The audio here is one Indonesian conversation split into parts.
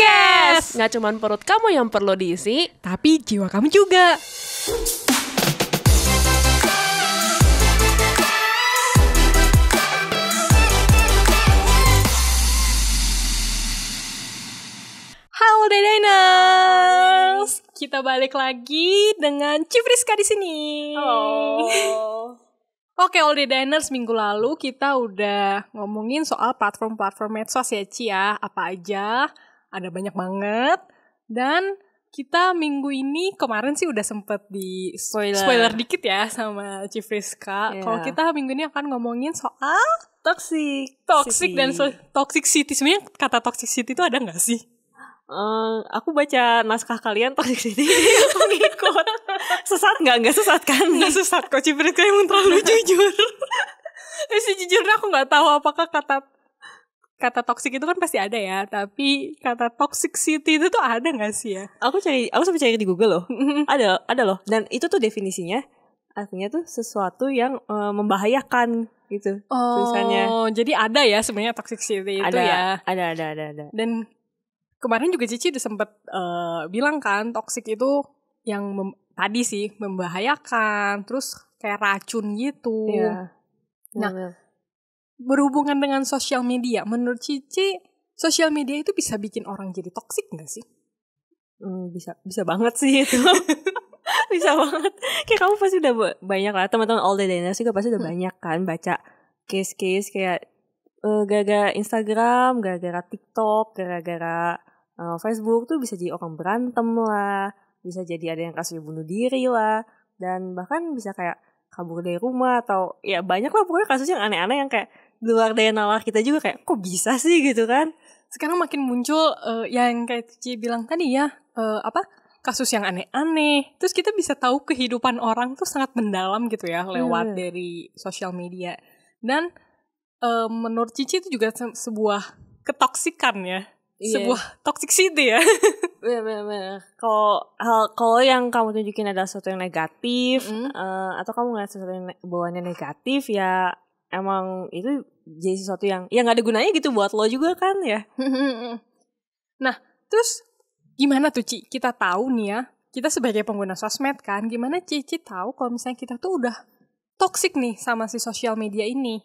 Podcast. Nggak cuman perut kamu yang perlu diisi, Tapi jiwa kamu juga. Halo Diners. Kita balik lagi dengan Chief Rizka di sini. halo. Oke, All Day Diners, minggu lalu kita udah ngomongin soal platform-platform medsos ya, Ci ya. Apa aja, ada banyak banget. Dan kita minggu ini, kemarin sih udah sempet di spoiler dikit ya sama Chief Rizka. Yeah. Kalau kita minggu ini akan ngomongin soal Toxic dan toxicity. Sebenarnya kata toxicity itu ada nggak sih? Aku baca naskah kalian toxicity. Aku ngikut. Sesat nggak? Nggak sesat kan? Nggak sesat kok, Chief Rizka emang terlalu jujur. Sejujurnya aku nggak tahu apakah kata toxic itu kan pasti ada ya, tapi kata toxicity itu tuh ada nggak sih ya? Aku sampai cari di Google loh. Ada loh. Dan itu tuh definisinya artinya tuh sesuatu yang membahayakan gitu tulisannya. Oh, jadi ada ya sebenarnya toxicity itu ya. Ada. Dan kemarin juga Cici udah sempet bilang kan toxic itu yang tadi sih membahayakan, terus kayak racun gitu. Iya. Nah, berhubungan dengan sosial media, menurut Cici sosial media itu bisa bikin orang jadi toksik nggak sih? Bisa banget sih itu. Bisa banget. Kayak kamu pasti udah banyak lah, teman-teman All Day Diners juga pasti udah banyak kan baca case-case kayak gara-gara Instagram, gara-gara TikTok, gara-gara Facebook tuh bisa jadi orang berantem lah, bisa jadi ada yang kasusnya bunuh diri lah, dan bahkan bisa kayak kabur dari rumah atau ya banyak lah pokoknya kasus yang aneh-aneh yang kayak di luar daya nalar kita juga, kayak kok bisa sih gitu kan. Sekarang makin muncul yang kayak Cici bilang tadi ya, kasus yang aneh-aneh. Terus kita bisa tahu kehidupan orang tuh sangat mendalam gitu ya lewat dari sosial media. Dan menurut Cici itu juga sebuah ketoksikan ya. Iya. Sebuah toxicity ya. Bener. Kalau yang kamu tunjukin adalah sesuatu yang negatif, atau kamu ngeliat sesuatu yang bawaannya negatif, ya emang itu jadi sesuatu yang ya nggak ada gunanya gitu buat lo juga kan ya. Nah, terus gimana tuh Ci? Kita tahu nih ya, kita sebagai pengguna sosmed kan, gimana Cici tahu kalau misalnya kita tuh udah toxic nih sama si sosial media ini?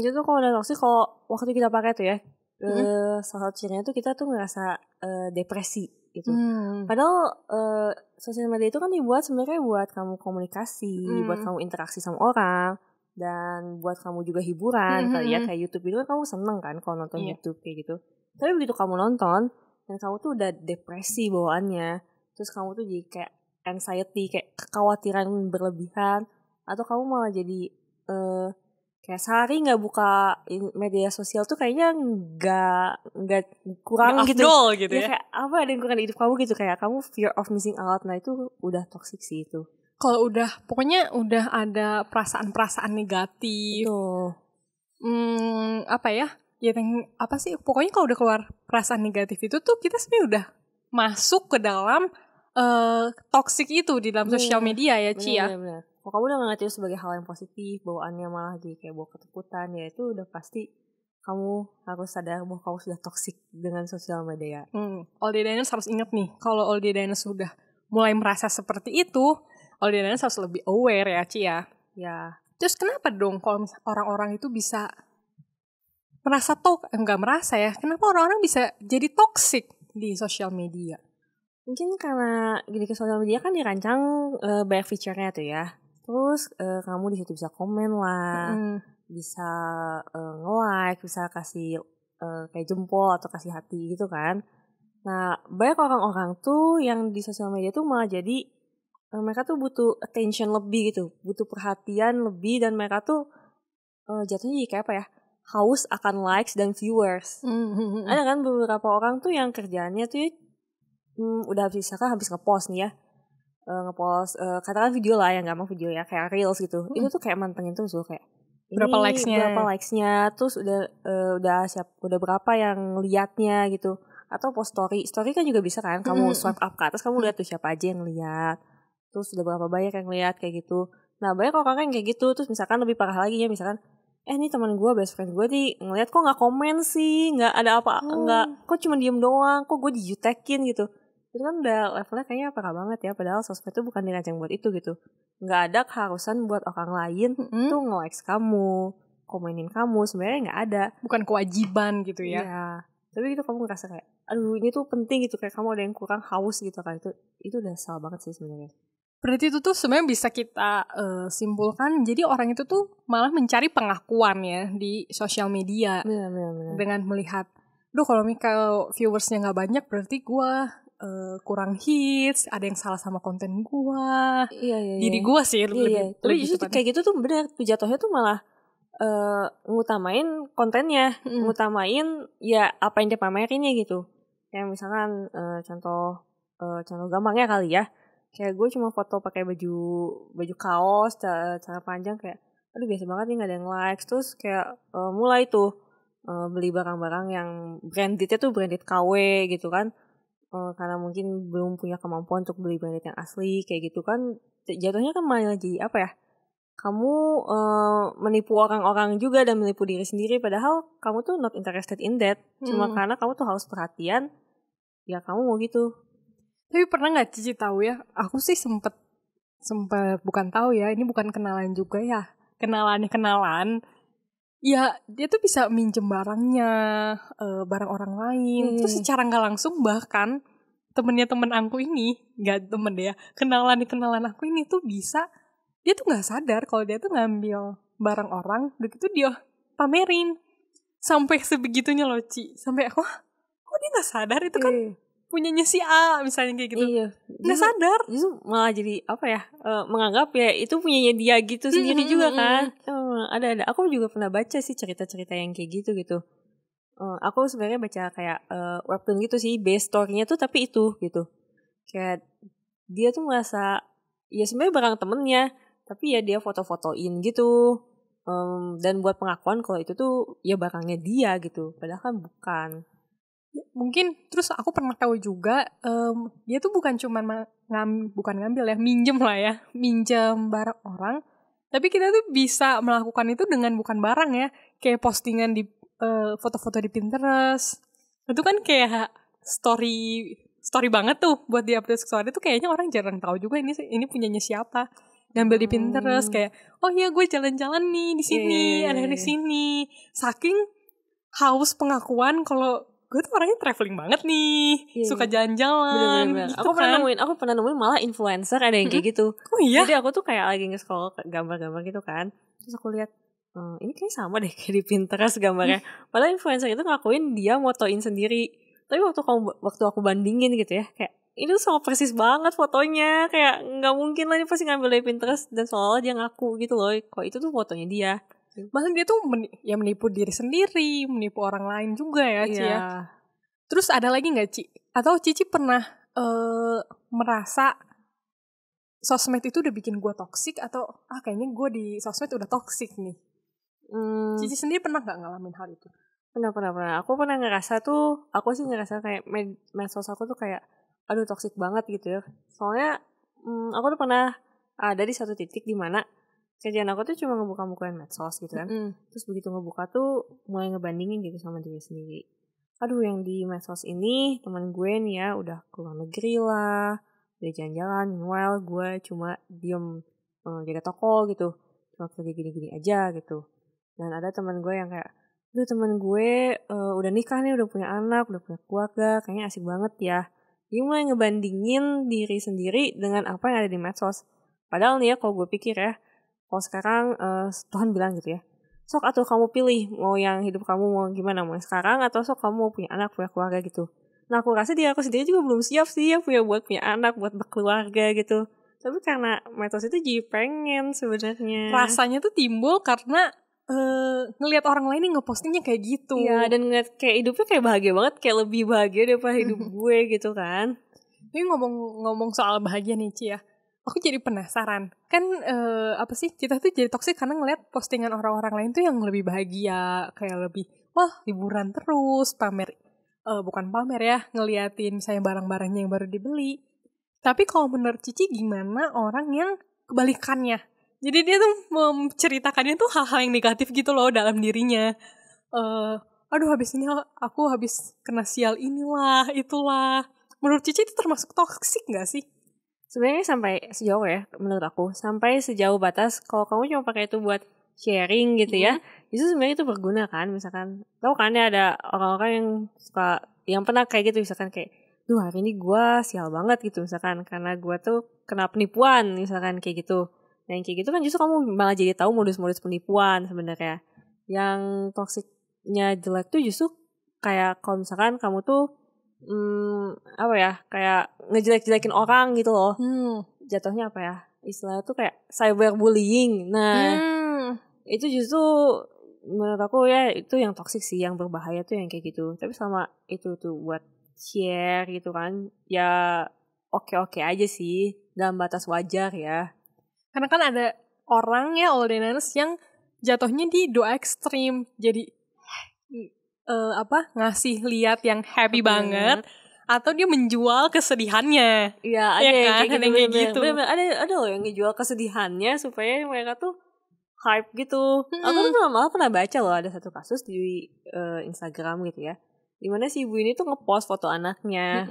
Jadi kalau udah toxic, kalau waktu kita pakai tuh ya, salah satu cirinya tuh kita tuh ngerasa depresi gitu. Padahal sosial media itu kan dibuat sebenarnya buat kamu komunikasi, buat kamu interaksi sama orang, dan buat kamu juga hiburan. Kayak YouTube itu kan kamu seneng kan kalau nonton YouTube kayak gitu. Tapi begitu kamu nonton dan kamu tuh udah depresi bawaannya, terus kamu tuh jadi kayak anxiety, kayak kekhawatiran berlebihan, atau kamu malah jadi kayak sehari nggak buka media sosial tuh kayaknya nggak kurang gak gitu. Afdol gitu ya. Kayak apa ada yang kurang di hidup kamu gitu, kayak kamu fear of missing out. Nah itu udah toxic sih itu. Kalau pokoknya udah ada perasaan-perasaan negatif. Apa ya? Ya apa sih? Pokoknya kalau udah keluar perasaan negatif itu tuh kita sebenarnya udah masuk ke dalam toxic itu di dalam sosial media ya, Ci ya. Bener. Kalau kamu udah ngeliat itu sebagai hal yang positif, bawaannya malah jadi kayak bawa ketakutan, ya itu udah pasti kamu harus sadar bahwa kamu sudah toxic dengan sosial media. All Day Diners harus ingat nih, kalau All Day Diners sudah mulai merasa seperti itu, All Day Diners harus lebih aware ya, Ci ya. Ya. Terus kenapa dong kalau orang-orang itu bisa merasa enggak merasa ya, kenapa orang-orang bisa jadi toxic di sosial media? Mungkin karena gini, ke sosial media kan dirancang banyak fiturnya tuh ya. Terus kamu di situ bisa komen lah, bisa nge-like, bisa kasih kayak jempol atau kasih hati gitu kan. Nah banyak orang-orang tuh yang di sosial media tuh malah jadi mereka tuh butuh attention lebih gitu, butuh perhatian lebih, dan mereka tuh jatuhnya jadi kayak apa ya, haus akan likes dan viewers. Ada kan beberapa orang tuh yang kerjaannya tuh udah habis ngepost nih ya, ngepost katakan video lah, yang gampang video ya, kayak reels gitu. Itu tuh kayak mantengin tuh kayak berapa likes-nya, terus udah berapa yang liatnya gitu. Atau post story kan juga bisa kan, kamu swipe up ke atas, kamu lihat tuh siapa aja yang lihat, terus udah berapa banyak yang lihat kayak gitu. Nah banyak orang yang kayak gitu. Terus misalkan lebih parah lagi ya, misalkan Nih teman gue, best friend gue nih ngeliat kok nggak komen sih, nggak ada apa, nggak, kok cuma diem doang, kok gue dijutekin gitu. Itu kan udah levelnya kayaknya parah banget ya, padahal sosmed itu bukan dirancang buat itu gitu. Nggak ada keharusan buat orang lain tuh nge-likes kamu, komenin kamu, sebenarnya nggak ada. Bukan kewajiban gitu ya. Iya. Tapi itu kamu ngerasa kayak, aduh ini tuh penting gitu, kayak kamu ada yang kurang haus gitu kan, itu udah salah banget sih sebenarnya. Berarti itu tuh sebenarnya bisa kita simpulkan, jadi orang itu tuh malah mencari pengakuan ya di sosial media. Benar. Dengan melihat, kalau viewersnya nggak banyak berarti gue kurang hits, ada yang salah sama konten gue. Iya. Diri gue sih lebih kayak gitu tuh benar, jatuhnya tuh malah ngutamain kontennya, ngutamain ya apa yang dia pamerinnya gitu. Kayak misalkan contoh gampangnya kali ya, kayak gue cuma foto pakai baju kaos cara panjang, kayak aduh biasa banget nih nggak ada yang likes. Terus kayak mulai tuh beli barang-barang yang brandednya tuh branded KW gitu kan, karena mungkin belum punya kemampuan untuk beli branded yang asli kayak gitu kan. Jatuhnya kan malah jadi apa ya, kamu menipu orang-orang juga dan menipu diri sendiri, padahal kamu tuh not interested in that. Cuma karena kamu tuh harus perhatian, ya kamu mau gitu. Tapi pernah nggak Cici tahu ya? Aku sih sempet bukan tahu ya, ini bukan kenalan juga ya, kenalan. Ya dia tuh bisa minjem barangnya, barang orang lain. Terus secara nggak langsung bahkan temen aku ini, nggak temen deh ya, kenalan aku ini tuh bisa, dia tuh nggak sadar kalau dia tuh ngambil barang orang, begitu dia pamerin. Sampai sebegitunya loh Ci, sampai aku, kok dia nggak sadar itu kan punyanya si A misalnya kayak gitu. Iya. Nggak sadar. Justru malah jadi apa ya, menganggap ya itu punyanya dia gitu sendiri juga kan. Ada. Aku juga pernah baca sih cerita-cerita yang kayak gitu. Aku sebenarnya baca kayak webtoon gitu sih, base story-nya tuh tapi itu gitu. Kayak dia tuh merasa ya sebenarnya barang temennya, tapi ya dia foto-fotoin gitu. Dan buat pengakuan kalau itu tuh ya barangnya dia gitu. Padahal kan bukan. Mungkin terus aku pernah tahu juga dia tuh bukan cuma bukan ngambil ya, minjem barang orang, tapi kita tuh bisa melakukan itu dengan bukan barang ya, kayak postingan di foto-foto di Pinterest. Itu kan kayak story banget tuh buat di update story, tuh kayaknya orang jarang tahu juga ini punyanya siapa. Ngambil di Pinterest kayak, oh iya gue jalan-jalan nih di sini, ada di sini. Saking haus pengakuan kalau gue tuh orangnya traveling banget nih, suka jalan-jalan. Bener-bener. Gitu aku pernah nemuin malah influencer ada yang kayak gitu. Oh iya? Jadi aku tuh kayak lagi nge-scroll gambar-gambar gitu kan, terus aku lihat ini kayak sama deh kayak di Pinterest gambarnya. Padahal influencer itu ngakuin dia motoin sendiri. Tapi waktu aku bandingin gitu ya, kayak ini tuh sama persis banget fotonya, kayak nggak mungkin lah ini pasti ngambil dari Pinterest, dan seolah-olah dia ngaku gitu loh, kok itu tuh fotonya dia. Bahkan dia tuh menipu diri sendiri, menipu orang lain juga ya Ci ya. Terus ada lagi gak Ci? Atau Cici pernah merasa sosmed itu udah bikin gue toksik, atau kayaknya gue di sosmed udah toksik nih? Cici sendiri pernah gak ngalamin hal itu? Pernah. Aku pernah ngerasa kayak medsos aku tuh kayak aduh toksik banget gitu ya. Soalnya aku tuh pernah ada di satu titik di mana kerjaan aku tuh cuma ngebuka-bukain medsos gitu kan. Terus begitu ngebuka tuh mulai ngebandingin gitu sama diri sendiri. Aduh yang di medsos ini teman gue nih ya udah keluar negeri lah, udah jalan-jalan, meanwhile gue cuma diem jaga toko gitu, cuma kerja gini-gini aja gitu. Dan ada teman gue yang kayak, aduh teman gue udah nikah nih, udah punya anak, udah punya keluarga, kayaknya asik banget ya. Dia mulai ngebandingin diri sendiri dengan apa yang ada di medsos. Padahal nih ya kalau gue pikir ya, kalau sekarang Tuhan bilang gitu ya, sok atau kamu pilih mau yang hidup kamu mau gimana, mau yang sekarang atau sok kamu mau punya anak, punya keluarga gitu. Nah aku rasa aku sendiri juga belum siap sih ya buat punya anak, buat berkeluarga gitu. Tapi karena medsos itu jadi pengen sebenarnya. Rasanya tuh timbul karena ngelihat orang lain yang ngepostingnya kayak gitu. Iya, dan ngeliat kayak hidupnya kayak bahagia banget, kayak lebih bahagia daripada hidup gue gitu kan. Tapi ngomong soal bahagia nih Ci ya, aku jadi penasaran. Kan kita tuh jadi toksik karena ngeliat postingan orang-orang lain tuh yang lebih bahagia, kayak lebih liburan terus, bukan pamer ya, ngeliatin misalnya barang-barangnya yang baru dibeli. Tapi kalau menurut Cici gimana orang yang kebalikannya? Jadi dia tuh menceritakannya tuh hal-hal yang negatif gitu loh dalam dirinya. Aduh habis ini aku habis kena sial inilah, itulah. Menurut Cici itu termasuk toksik gak sih? Sebenarnya sampai sejauh ya, menurut aku. Sampai sejauh batas kalau kamu cuma pakai itu buat sharing gitu ya. Justru sebenarnya itu berguna kan. Misalkan, tau kan ya ada orang-orang yang suka, yang pernah kayak gitu. Misalkan kayak, duh hari ini gue sial banget gitu. Misalkan karena gue tuh kena penipuan. Misalkan kayak gitu. Nah yang kayak gitu kan justru kamu malah jadi tahu modus-modus penipuan sebenarnya. Yang toksiknya jelek tuh justru kayak kalau misalkan kamu tuh apa ya, kayak ngejelek-jelekin orang gitu loh. Jatuhnya apa ya, istilahnya tuh kayak cyberbullying. Nah itu justru menurut aku ya itu yang toksik sih, yang berbahaya tuh yang kayak gitu. Tapi selama itu tuh buat share gitu kan, ya oke-oke aja sih, dalam batas wajar ya. Karena kan ada orang ya audiens yang jatuhnya di doa ekstrim. Jadi ngasih lihat yang happy banget atau dia menjual kesedihannya. Iya, ada ya kan? kayak gitu. Bener, ada loh yang ngejual kesedihannya supaya mereka tuh hype gitu. Aku tuh malah pernah baca loh ada satu kasus di Instagram gitu ya. Dimana si ibu ini tuh ngepost foto anaknya.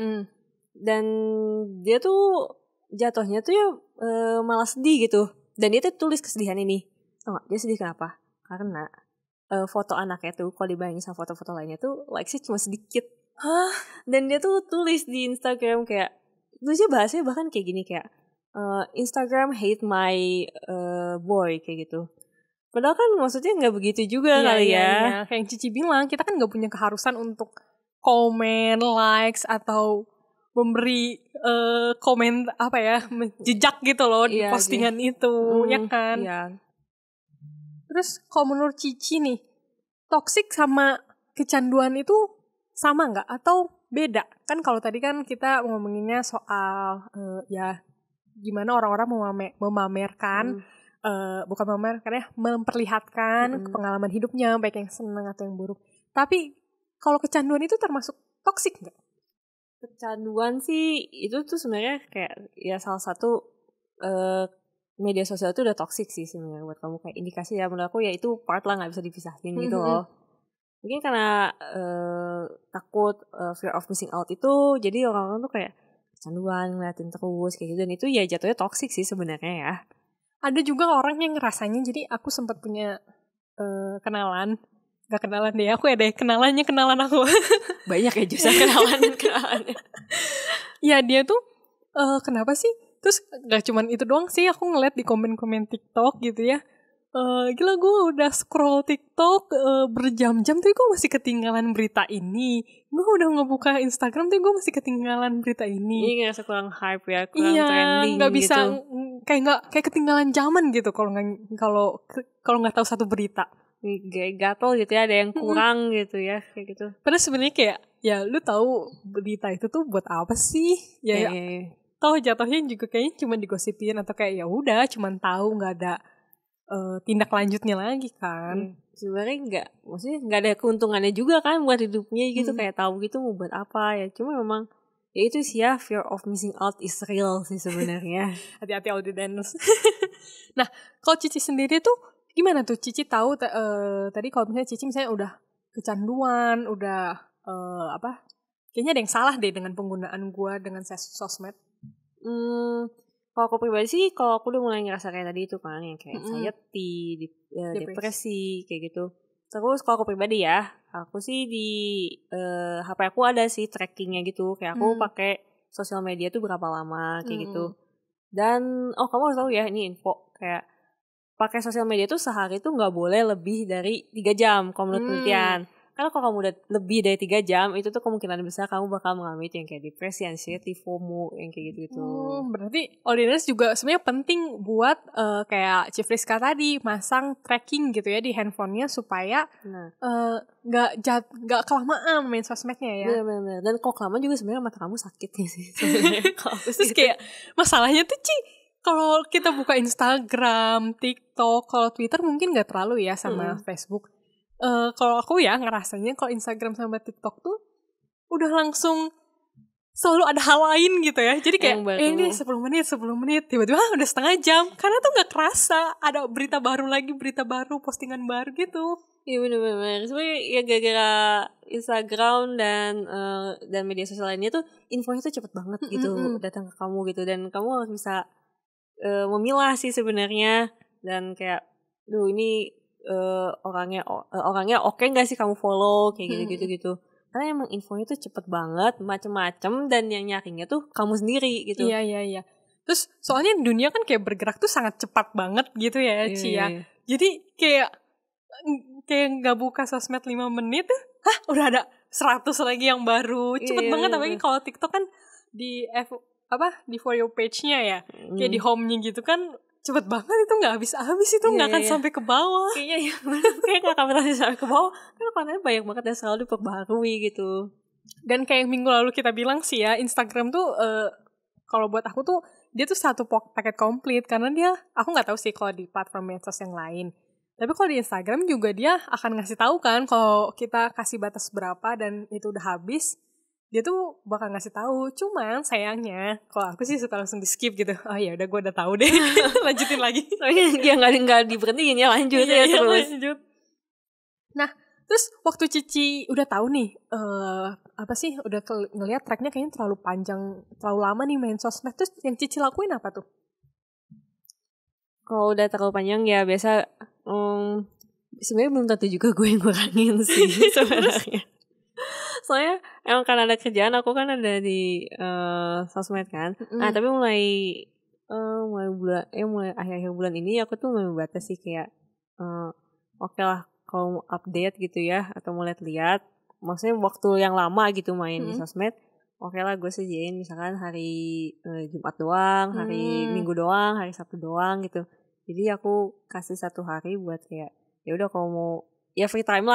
Dan dia tuh jatuhnya tuh ya malah sedih gitu. Dan dia tuh tulis kesedihan ini. Tau gak? Dia sedih kenapa? Karena foto anaknya tuh kalau dibandingin sama foto-foto lainnya tuh likes-nya cuma sedikit. Dan dia tuh tulis di Instagram kayak, tulisnya bahasanya bahkan kayak gini kayak Instagram hate my boy kayak gitu. Padahal kan maksudnya nggak begitu juga kali ya. Iya. Kayak yang Cici bilang, kita kan nggak punya keharusan untuk komen, likes atau memberi komen apa ya, jejak gitu loh di postingan itu, ya kan? Iya. Terus kalau menurut Cici nih, toksik sama kecanduan itu sama nggak atau beda? Kan kalau tadi kan kita ngomonginnya soal ya gimana orang-orang memamerkan, bukan memamerkan ya, memperlihatkan pengalaman hidupnya, baik yang senang atau yang buruk. Tapi kalau kecanduan itu termasuk toksik nggak? Kecanduan sih itu tuh sebenarnya kayak ya salah satu media sosial itu udah toksik sih sebenarnya buat kamu, kayak indikasi ya menurut aku ya itu part lah, nggak bisa dipisahin gitu loh. Mungkin karena takut fear of missing out itu, jadi orang-orang tuh kayak kecanduan ngeliatin terus kayak gitu, dan itu ya jatuhnya toksik sih sebenarnya ya. Ada juga orang yang ngerasanya, jadi aku sempat punya kenalan, gak kenalan deh, aku ya deh kenalan aku. Banyak ya justru kenalannya. Ya dia tuh kenapa sih? Terus gak cuman itu doang sih, aku ngeliat di komen-komen TikTok gitu ya. Gila gue udah scroll TikTok berjam-jam tuh gue masih ketinggalan berita ini. Gue udah ngebuka Instagram tuh gue masih ketinggalan berita ini. Ini kayak kurang hype ya, kurang trending gak bisa, gitu. Kayak ketinggalan zaman gitu kalau nggak tahu satu berita. Gatel gitu ya, ada yang kurang gitu ya kayak gitu. Padahal sebenarnya kayak ya lu tahu berita itu tuh buat apa sih? Ya. Tahu jatuhnya juga kayaknya cuma digosipin atau kayak ya udah cuman tahu, nggak ada tindak lanjutnya lagi kan. Sebenarnya maksudnya nggak ada keuntungannya juga kan buat hidupnya gitu, kayak tahu gitu mau buat apa ya. Cuma memang ya itu sih ya, fear of missing out is real sih sebenarnya. Hati-hati audiens. Nah kalau Cici sendiri tuh gimana tuh? Cici tahu tadi kalau misalnya Cici misalnya udah kecanduan, udah kayaknya ada yang salah deh dengan penggunaan gue dengan sosmed. Kalau aku pribadi sih, kalau aku udah mulai ngerasa kayak tadi itu kan, yang kayak anxiety, depresi kayak gitu. Terus kalau aku pribadi ya, aku sih di HP aku ada sih trackingnya gitu, kayak aku pakai sosial media tuh berapa lama kayak gitu. Dan kamu harus tahu ya, ini info kayak pakai sosial media tuh sehari tuh nggak boleh lebih dari 3 jam kalau menurut penelitian. Karena kalau kamu udah lebih dari 3 jam, itu tuh kemungkinan besar kamu bakal mengalami yang kayak depresi, anxiety, FOMO, yang kayak gitu-gitu. Berarti audiens juga sebenarnya penting buat kayak Chief Rizka tadi, masang tracking gitu ya di handphonenya supaya nggak kelamaan main sosmednya ya. Bener-bener. Dan kalau kelamaan juga sebenarnya mata kamu sakit ya sih. Terus kayak masalahnya tuh kalau kita buka Instagram, TikTok, kalau Twitter mungkin nggak terlalu ya sama Facebook. Kalau aku ya ngerasanya kalau Instagram sama TikTok tuh udah langsung selalu ada hal lain gitu ya. Jadi kayak ini 10 menit tiba-tiba udah setengah jam karena tuh nggak kerasa ada berita baru, postingan baru gitu. Iya benar-benar. Sebenarnya ya gara-gara Instagram dan media sosial lainnya tuh infonya tuh cepet banget gitu datang ke kamu gitu, dan kamu harus bisa memilah sih sebenarnya, dan kayak ini orangnya oke nggak sih kamu follow kayak gitu. Karena emang infonya tuh cepet banget, macem-macem, dan yang nyarinya tuh kamu sendiri gitu. Iya. Terus soalnya dunia kan kayak bergerak tuh sangat cepat banget gitu ya, Ci ya. Jadi kayak nggak buka sosmed 5 menit, udah ada 100 lagi yang baru. Cepet banget, apalagi kalau TikTok kan di For You page-nya ya. Kayak di home-nya gitu kan cepet banget, itu nggak habis itu, nggak akan sampai ke bawah. Kayaknya kayak nggak akan pernah sampai ke bawah, karena kontennya banyak banget dan selalu diperbaharui gitu. Dan kayak minggu lalu kita bilang sih ya, Instagram tuh kalau buat aku tuh dia tuh satu paket komplit, karena aku nggak tahu sih kalau di platform medsos yang lain, tapi kalau di Instagram juga dia akan ngasih tahu kan kalau kita kasih batas berapa dan itu udah habis, dia tuh bakal ngasih tahu. Cuman sayangnya kalau aku sih suka langsung di skip gitu. Oh ya udah, gue udah tahu deh. Lanjutin lagi. Soalnya dia nggak diberhentiin ya, lanjut ya terus. Lanjut. Nah, terus waktu Cici udah tahu nih udah ngelihat tracknya kayaknya terlalu panjang, terlalu lama nih main sosmed, terus yang Cici lakuin apa tuh? Kalau udah terlalu panjang ya biasa sebenarnya belum tentu juga gue yang ngurangin sih sebenarnya. Soalnya emang kan ada kerjaan, aku kan ada di sosmed kan. Nah tapi mulai akhir-akhir bulan ini aku tuh membatasi kayak oke lah kalau update gitu ya, atau mau lihat-lihat, maksudnya waktu yang lama gitu main di sosmed, oke lah gue sediain misalkan hari Jumat doang, hari Minggu doang, hari Sabtu doang gitu. Jadi aku kasih 1 hari buat kayak ya udah kalau mau ya free time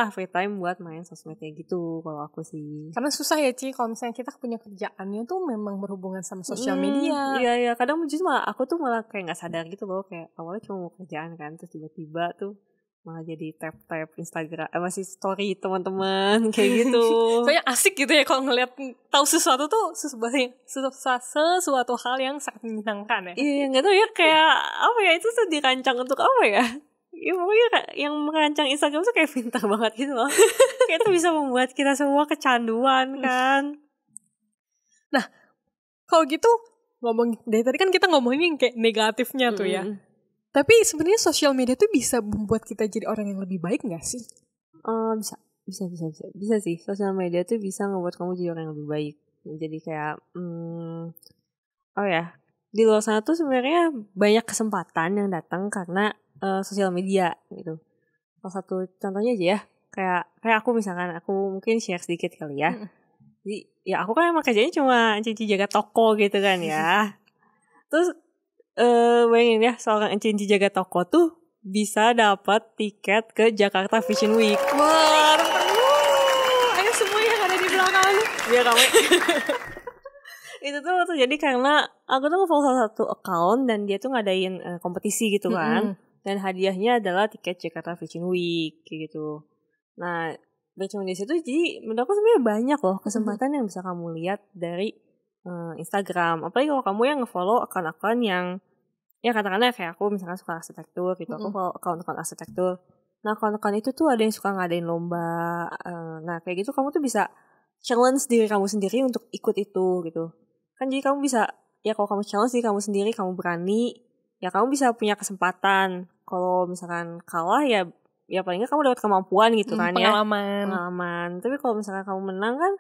buat main sosmednya gitu kalau aku sih. Karena susah ya Ci, kalau misalnya kita punya kerjaannya tuh memang berhubungan sama sosial media. Iya, kadang justru aku tuh malah kayak gak sadar gitu loh, kayak awalnya cuma mau kerjaan kan, terus tiba-tiba tuh malah jadi tap Instagram, masih story teman-teman kayak gitu. Soalnya asik gitu ya kalau ngeliat tahu sesuatu tuh sesuatu hal yang sangat menyenangkan ya. Iya, nggak tahu ya, kayak apa ya, itu tuh dirancang untuk apa ya? Ya pokoknya yang merancang Instagram tuh kayak pintar banget gitu loh. Kayak itu bisa membuat kita semua kecanduan kan. Nah, kalau gitu dari tadi kan kita ngomongin kayak negatifnya tuh ya. Tapi sebenarnya sosial media tuh bisa membuat kita jadi orang yang lebih baik nggak sih? Bisa sih. Sosial media tuh bisa ngebuat kamu jadi orang yang lebih baik. Jadi kayak di luar sana tuh sebenarnya banyak kesempatan yang datang karena sosial media gitu. Salah satu contohnya aja ya, kayak aku misalkan, aku mungkin share sedikit kali ya. Jadi ya aku kan emang kerjanya cuma Cici jaga toko gitu kan ya. Terus bayangin ya, seorang Cici jaga toko tuh bisa dapat tiket ke Jakarta Fashion Week. Wah, ayo semua yang ada di belakang. Biar kamu. Itu tuh terjadi karena aku tuh nge-follow salah satu account dan dia tuh ngadain kompetisi gitu kan. Dan hadiahnya adalah tiket Jakarta Fashion Week kayak gitu. Nah, bercuma di situ, jadi menurut aku sebenarnya banyak loh kesempatan yang bisa kamu lihat dari Instagram. Apalagi kalau kamu yang nge-follow akun-akun yang ya katakanlah kayak aku misalkan suka arsitektur gitu, aku follow akun-akun arsitektur. Nah, akun-akun itu tuh ada yang suka ngadain lomba. Nah, kayak gitu kamu tuh bisa challenge diri kamu sendiri untuk ikut itu gitu. Kan jadi kamu bisa, ya kalau kamu challenge diri kamu sendiri, kamu berani, ya kamu bisa punya kesempatan. Kalau misalkan kalah ya paling nggak kamu dapat kemampuan gitu kan, pengalaman. Tapi kalau misalkan kamu menang kan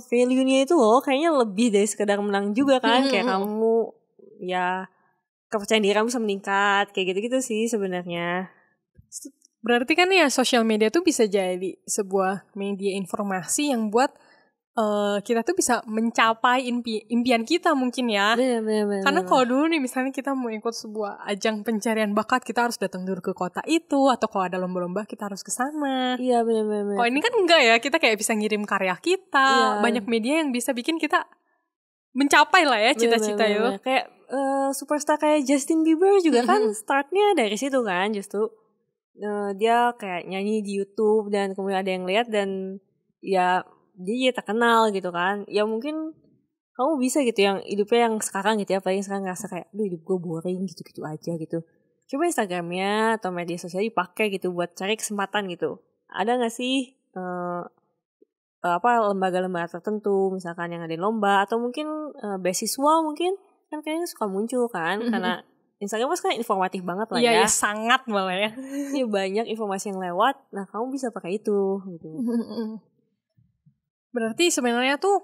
value-nya itu loh kayaknya lebih dari sekedar menang juga kan. Kayak kamu ya kepercayaan diri kamu bisa meningkat kayak gitu-gitu sih sebenarnya. Berarti kan ya sosial media tuh bisa jadi sebuah media informasi yang buat kita tuh bisa mencapai impian kita mungkin ya. Bener. Karena kalau dulu nih misalnya kita mau ikut sebuah ajang pencarian bakat, kita harus datang dulu ke kota itu, atau kalau ada lomba-lomba kita harus ke sana. Iya bener. Kalau ini kan enggak ya, kita kayak bisa ngirim karya kita. Banyak media yang bisa bikin kita mencapai lah ya cita-cita itu. Kayak superstar kayak Justin Bieber juga kan startnya dari situ kan, justru dia kayak nyanyi di YouTube dan kemudian ada yang lihat dan ya dia terkenal gitu kan. Ya mungkin kamu bisa gitu yang hidupnya yang sekarang gitu ya, apalagi sekarang ngerasa kayak duh hidup gue boring gitu-gitu aja gitu. Coba Instagramnya atau media sosial dipakai gitu buat cari kesempatan gitu. Ada gak sih lembaga-lembaga tertentu misalkan yang ada lomba atau mungkin beasiswa mungkin kan kayaknya suka muncul kan karena Instagram kan sekarang informatif banget lah ya. Iya sangat malah ya. Iya banyak informasi yang lewat. Nah kamu bisa pakai itu gitu. Berarti sebenarnya tuh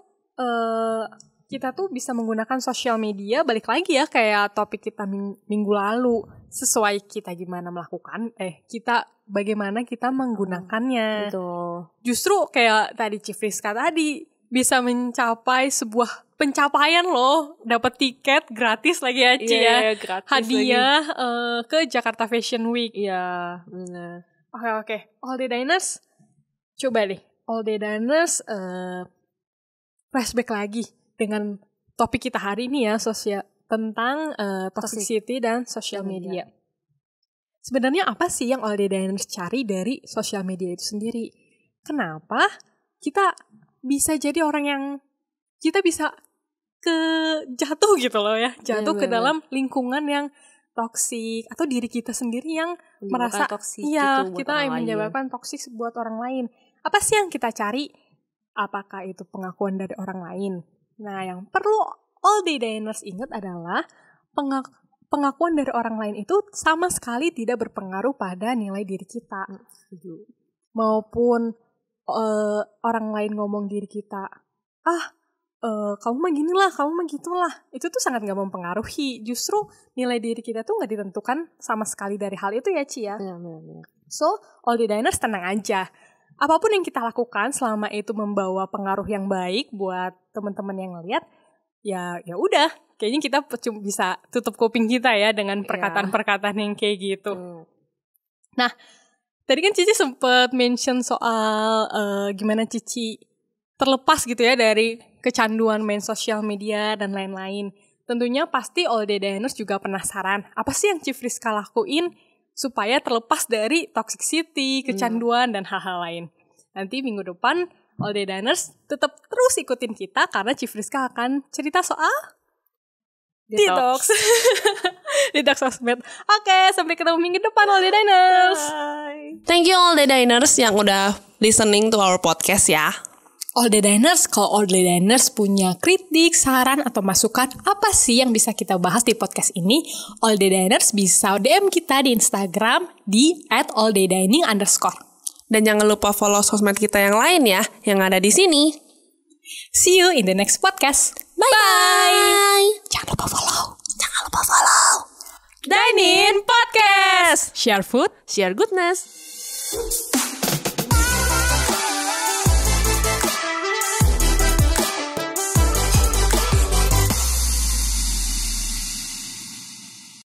kita tuh bisa menggunakan sosial media, balik lagi ya kayak topik kita minggu lalu, sesuai kita gimana melakukan, kita bagaimana kita menggunakannya. Betul. Justru kayak tadi Chief Rizka tadi, bisa mencapai sebuah pencapaian loh, dapat tiket gratis lagi ya Ci ya, hadiah ke Jakarta Fashion Week. Iya, benar. Oke. All Day Diners, coba deh, All Day Diners flashback lagi dengan topik kita hari ini ya, tentang toxicity dan social media. Sebenarnya apa sih yang All Day Diners cari dari social media itu sendiri? Kenapa kita bisa jadi orang yang kita bisa jatuh gitu loh ya, jatuh ke dalam lingkungan yang toksik atau diri kita sendiri yang merasa iya gitu kita yang menyebabkan toksik buat orang lain. Apa sih yang kita cari? Apakah itu pengakuan dari orang lain? Nah, yang perlu All Day Diners ingat adalah pengakuan dari orang lain itu sama sekali tidak berpengaruh pada nilai diri kita. Maupun orang lain ngomong diri kita, kamu mah gini lah, kamu mah gitu lah. Itu tuh sangat gak mempengaruhi. Justru nilai diri kita tuh gak ditentukan sama sekali dari hal itu ya Ci ya. So, All Day Diners tenang aja. Apapun yang kita lakukan selama itu membawa pengaruh yang baik buat teman-teman yang ngeliat, ya udah, kayaknya kita bisa tutup kuping kita ya dengan perkataan-perkataan yang kayak gitu. Nah, tadi kan Cici sempat mention soal gimana Cici terlepas gitu ya dari kecanduan main sosial media dan lain-lain. Tentunya pasti All Day Diners juga penasaran, apa sih yang Chief Rizka lakuin supaya terlepas dari toxicity, kecanduan, dan hal-hal lain. Nanti minggu depan, All Day Diners tetap terus ikutin kita karena Chief Rizka akan cerita soal detox. Detox sosmed. Oke, sampai ketemu minggu depan All Day Diners. Bye. Thank you All Day Diners yang udah listening to our podcast ya. All Day Diners, kalau All Day Diners punya kritik, saran, atau masukan apa sih yang bisa kita bahas di podcast ini, All Day Diners bisa DM kita di Instagram di @alldaydining_. Dan jangan lupa follow sosmed kita yang lain ya, yang ada di sini. See you in the next podcast. Bye. Jangan lupa follow. Dine In Podcast. Share food, Share goodness.